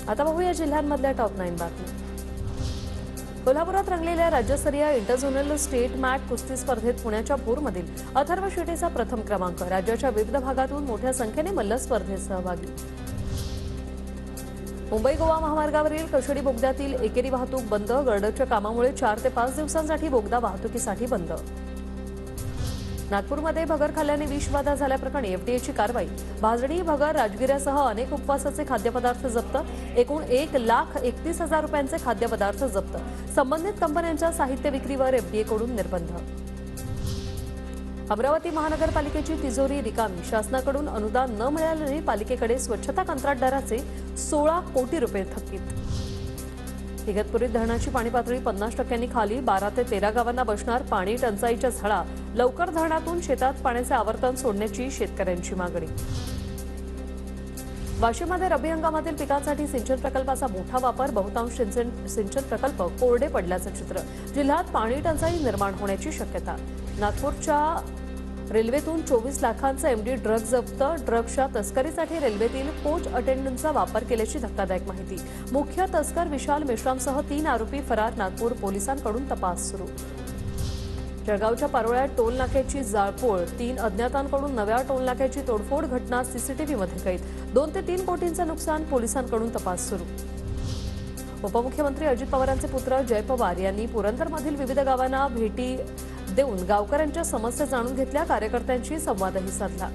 आता पाहूया जिल्ह्यांमधल्या टॉप 9 बातम्या। कोल्हापुरात रंगलेल्या राज्यस्तरीय इंटरझोनल स्टेट मॅट कुस्ती स्पर्धेत पुण्याच्या भोरमधील अथर्व शेटेचा प्रथम क्रमांक। राज्याच्या विविध भागातून मोठ्या संख्येने मल्ल स्पर्धेत सहभागी। मुंबई गोवा महामार्गावरील कशेडी बोगद्यातील एकेरी वाहतूक बंद। गर्डरच्या कामामुळे 4 ते 5 दिवसांसाठी बोगदा वाहतुकीसाठी बंद। नागपूरमध्ये भगर खाल्ल्याने विषबाधा झाल्याप्रकरणी एफडीएची कारवाई। भाजणी, भगर, राजगिऱ्यासह अनेक उपवासाचे खाद्यपदार्थ जप्त। एकूण 1,31,000 रुपयांचे खाद्यपदार्थ जप्त। संबंधित कंपन्यांच्या साहित्य विक्रीवर एफडीएकडून निर्बंध। अमरावती महानगरपालिकेची तिजोरी रिकामी। शासनाकडून अनुदान न मिळाल्याने पालिकेकडे स्वच्छता कंत्राटदाराचे 16 कोटी रुपये थकीत। इगतपुरीत धरणाची पाणी पातळी 50% खाली। 12 ते 13 गावांना बसणार पाणी टंचाईच्या झळा। लवकर धरणातून शेतात पाण्याचे आवर्तन सोडण्याची शेतकऱ्यांची मागणी। वाशिममध्ये रब्बी हंगामातील पिकांसाठी सिंचन प्रकल्पाचा मोठा वापर। बहुतांश सिंचन प्रकल्प कोरडे पडल्याचं चित्र। जिल्ह्यात पाणी टंचाई निर्माण होण्याची शक्यता। नागपूरच्या रेल्वेतून 24 लाखांचा एमडी ड्रग जप्त। ड्रग्सच्या तस्करीसाठी रेल्वेतील कोच अटेंडंटचा वापर केल्याची धक्कादायक माहिती। मुख्य तस्कर विशाल मेश्रामसह 3 आरोपी फरार। नागपूर पोलिसांकडून तपास सुरू। जळगावच्या पारोळ्यात टोल नाक्याची जाळपोळ। 3 अज्ञातांकडून नव्या टोल नाक्याची तोडफोड। घटना सीसीटीव्हीमध्ये कैद। 2 ते 3 कोटींचं नुकसान। पोलिसांकडून तपास सुरू। उपमुख्यमंत्री अजित पवारांचे पुत्र जय पवार यांनी पुरंदरमधील विविध गावांना भेटी देऊन गावकऱ्यांच्या समस्या जाणून घेतल्या। कार्यकर्त्यांशी संवादही साधला।